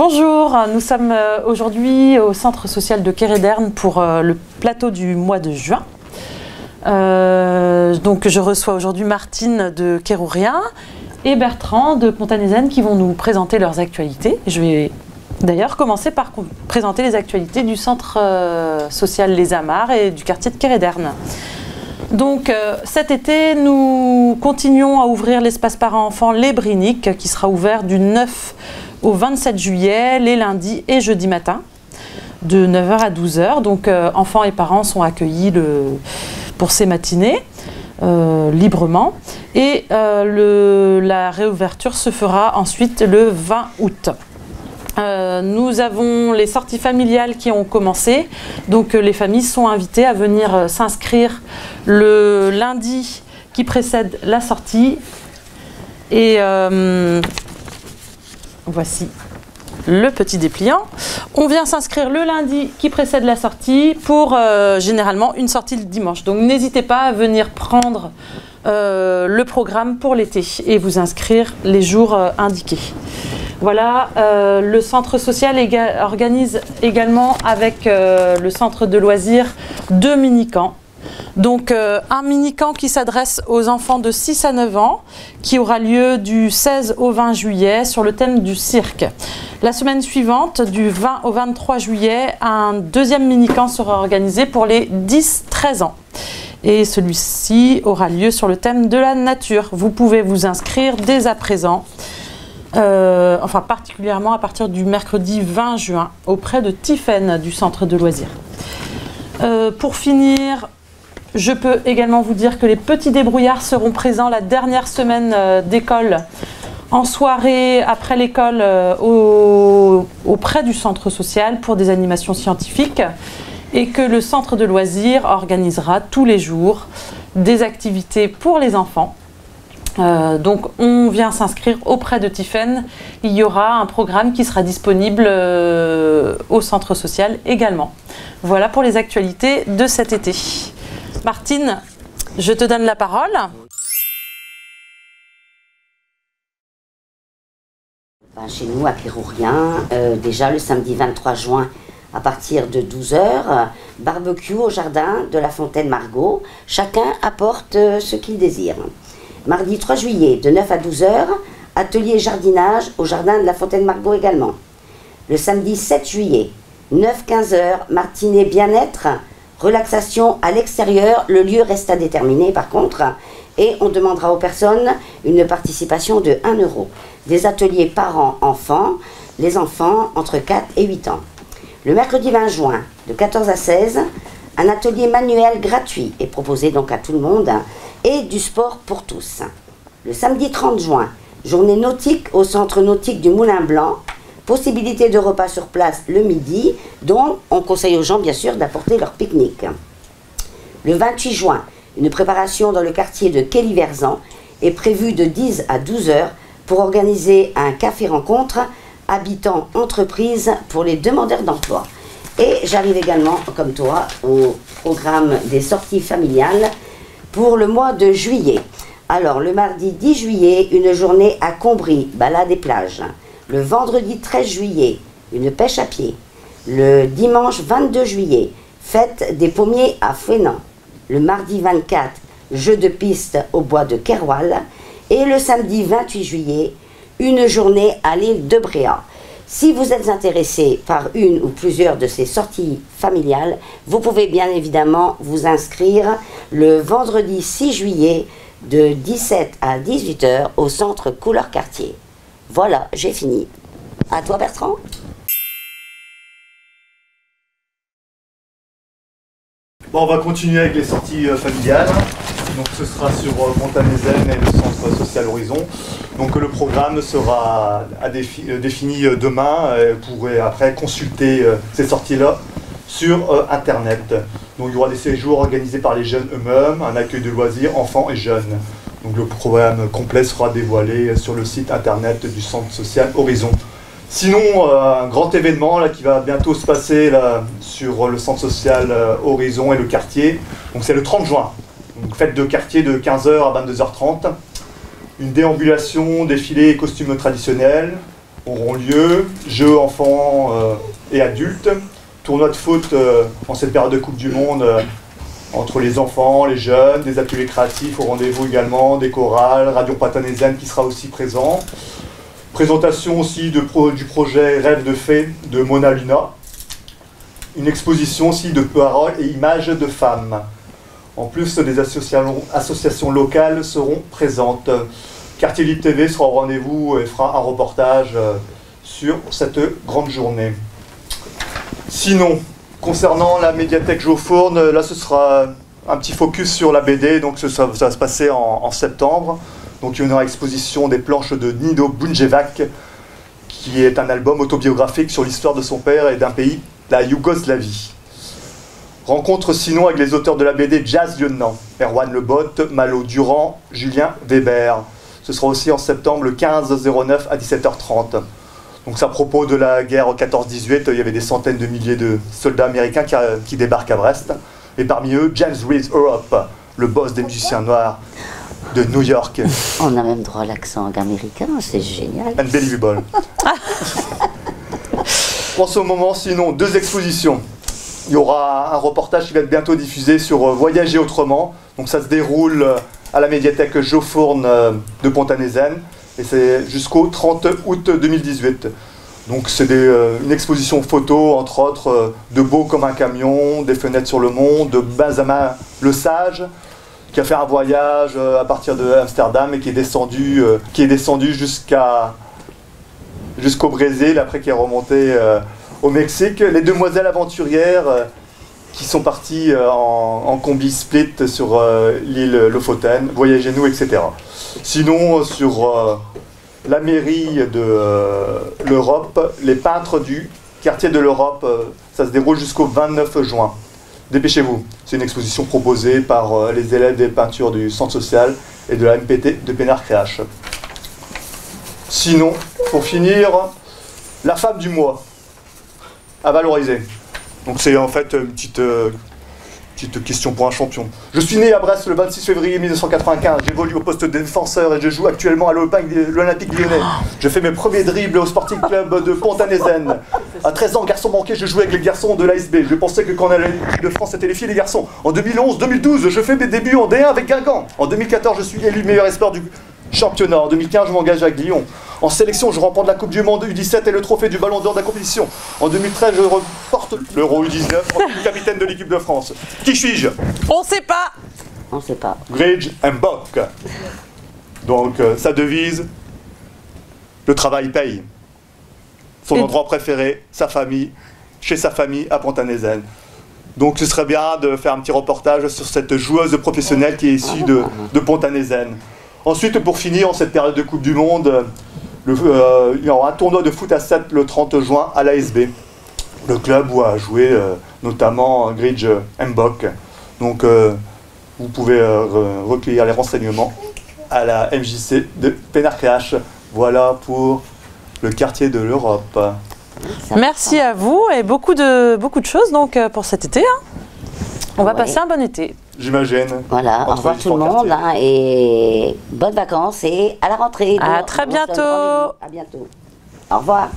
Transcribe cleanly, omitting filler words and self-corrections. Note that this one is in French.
Bonjour, nous sommes aujourd'hui au centre social de Kéréderne pour le plateau du mois de juin. Donc je reçois aujourd'hui Martine de Kérourien et Bertrand de Pontanézen qui vont nous présenter leurs actualités. Je vais d'ailleurs commencer par présenter les actualités du centre social Les Amars et du quartier de Kéréderne. Donc cet été, nous continuons à ouvrir l'espace parents-enfants Les Briniques qui sera ouvert du 9 au 27 juillet, les lundis et jeudis matin, de 9 h à 12 h. Donc enfants et parents sont accueillis pour ces matinées librement. Et la réouverture se fera ensuite le 20 août. Nous avons les sorties familiales qui ont commencé, donc les familles sont invitées à venir s'inscrire le lundi qui précède la sortie. Et voici le petit dépliant. On vient s'inscrire le lundi qui précède la sortie pour généralement une sortie le dimanche. Donc n'hésitez pas à venir prendre le programme pour l'été et vous inscrire les jours indiqués. Voilà, le centre social organise également avec le centre de loisirs 2 mini-camps. Donc un mini-camp qui s'adresse aux enfants de 6 à 9 ans, qui aura lieu du 16 au 20 juillet sur le thème du cirque. La semaine suivante, du 20 au 23 juillet, un deuxième mini-camp sera organisé pour les 10-13 ans. Et celui-ci aura lieu sur le thème de la nature. Vous pouvez vous inscrire dès à présent. Enfin particulièrement à partir du mercredi 20 juin auprès de Tiffaine du centre de loisirs. Pour finir, je peux également vous dire que les petits débrouillards seront présents la dernière semaine d'école en soirée après l'école auprès du centre social pour des animations scientifiques et que le centre de loisirs organisera tous les jours des activités pour les enfants. Donc on vient s'inscrire auprès de Tiffaine. Il y aura un programme qui sera disponible au centre social également. Voilà pour les actualités de cet été. Martine, je te donne la parole. Chez nous à Kérourien, déjà le samedi 23 juin à partir de 12 h, barbecue au jardin de la Fontaine Margot. Chacun apporte ce qu'il désire. Mardi 3 juillet, de 9 à 12 h, atelier jardinage au jardin de la Fontaine Margot également. Le samedi 7 juillet, 9-15 h, matinée bien-être, relaxation à l'extérieur. Le lieu reste à déterminer par contre. Et on demandera aux personnes une participation de 1 €. Des ateliers parents-enfants, les enfants entre 4 et 8 ans. Le mercredi 20 juin, de 14 à 16, un atelier manuel gratuit est proposé donc à tout le monde. Et du sport pour tous. Le samedi 30 juin, journée nautique au centre nautique du Moulin Blanc. Possibilité de repas sur place le midi, dont on conseille aux gens bien sûr d'apporter leur pique-nique. Le 28 juin, une préparation dans le quartier de Kelly-Verzan est prévue de 10 à 12 h pour organiser un café-rencontre habitants-entreprises pour les demandeurs d'emploi. Et j'arrive également, comme toi, au programme des sorties familiales pour le mois de juillet. Alors, le mardi 10 juillet, une journée à Combry, balade et plage. Le vendredi 13 juillet, une pêche à pied. Le dimanche 22 juillet, fête des pommiers à Fouesnant. Le mardi 24, jeu de piste au bois de Kerwal. Et le samedi 28 juillet, une journée à l'île de Bréa. Si vous êtes intéressé par une ou plusieurs de ces sorties familiales, vous pouvez bien évidemment vous inscrire le vendredi 6 juillet de 17 à 18 h au centre Couleur Quartier. Voilà, j'ai fini. À toi Bertrand. Bon, on va continuer avec les sorties familiales. Donc ce sera sur Pontanézen et le centre social Horizon. Donc le programme sera défini demain. Vous pourrez après consulter ces sorties-là sur Internet. Donc il y aura des séjours organisés par les jeunes eux-mêmes, un accueil de loisirs enfants et jeunes. Donc le programme complet sera dévoilé sur le site Internet du centre social Horizon. Sinon, un grand événement là, qui va bientôt se passer là, sur le centre social Horizon et le quartier. Donc c'est le 30 juin. Donc, fête de quartier de 15 h à 22 h 30. Une déambulation, défilé et costumes traditionnels. auront lieu, jeux enfants et adultes, tournois de foot en cette période de Coupe du Monde entre les enfants, les jeunes, des ateliers créatifs au rendez-vous également, des chorales, Radio Pontanezen qui sera aussi présent. Présentation aussi du projet Rêve de fée de Mona Luna. Une exposition aussi de paroles et images de femmes. En plus, des associations locales seront présentes. Quartier Libre TV sera au rendez-vous et fera un reportage sur cette grande journée. Sinon, concernant la médiathèque Geoffrourne, là ce sera un petit focus sur la BD, donc ça va se passer en septembre. Donc il y aura exposition des planches de Nino Bunjevac, qui est un album autobiographique sur l'histoire de son père et d'un pays, la Yougoslavie. Rencontre sinon avec les auteurs de la BD Jazz Lieutenant, Erwan Lebotte, Malo Durand, Julien Weber. Ce sera aussi en septembre le 15-09 à 17h30. Donc c'est à propos de la guerre 14-18, il y avait des centaines de milliers de soldats américains qui débarquent à Brest. Et parmi eux, James Reese Europe, le boss des musiciens noirs de New York. On a même droit à l'accent américain, c'est génial. Unbelievable. En ce moment, sinon, 2 expositions. Il y aura un reportage qui va être bientôt diffusé sur Voyager autrement. Donc ça se déroule à la médiathèque Geoffrourne de Pontanezen. Et c'est jusqu'au 30 août 2018. Donc c'est une exposition photo, entre autres, de Beau comme un camion, des fenêtres sur le monde, de Benjamin Le Sage, qui a fait un voyage à partir de Amsterdam et qui est descendu jusqu'au Brésil, après qui est remonté au Mexique. Les demoiselles aventurières qui sont parties en combi split sur l'île Lofoten, Voyagez-nous, etc. Sinon, sur la mairie de l'Europe, les peintres du quartier de l'Europe, ça se déroule jusqu'au 29 juin. Dépêchez-vous, c'est une exposition proposée par les élèves des peintures du centre social et de la MPT de Pénard-Créache. Sinon, pour finir, la femme du mois à valoriser. Donc c'est en fait une petite question pour un champion. Je suis né à Brest le 26 février 1995. J'évolue au poste de défenseur et je joue actuellement à l'Olympique Lyonnais. Je fais mes premiers dribbles au Sporting Club de Pontanezen. À 13 ans, garçon manqué, je jouais avec les garçons de l'ASB. Je pensais que quand on allait à l'équipe de France, c'était les filles et les garçons. En 2011-2012, je fais mes débuts en D1 avec Guingamp. En 2014, je suis élu meilleur espoir du championnat. En 2015, je m'engage avec Lyon. En sélection, je remporte la Coupe du Monde U17 et le trophée du Ballon d'Or de la compétition. En 2013, je remporte l'Euro U19 en tant que capitaine de l'équipe de France. Qui suis-je? On sait pas. On sait pas. Gridge Mbok. Donc, sa devise, le travail paye. Son endroit préféré, sa famille, chez sa famille à Pontanezen. Donc, ce serait bien de faire un petit reportage sur cette joueuse professionnelle qui est issue de Pontanezen. Ensuite, pour finir, en cette période de Coupe du Monde, il y aura un tournoi de foot à 7 le 30 juin à l'ASB. Le club où a joué notamment Gridge Mbok. Donc vous pouvez recueillir les renseignements à la MJC de Pénard-Créache. Voilà pour le quartier de l'Europe. Merci à vous et beaucoup de choses donc, pour cet été. Hein. On va passer un bon été. J'imagine. Voilà, au revoir tout le monde hein, et bonnes vacances et à la rentrée. À très bientôt. À bientôt. Au revoir.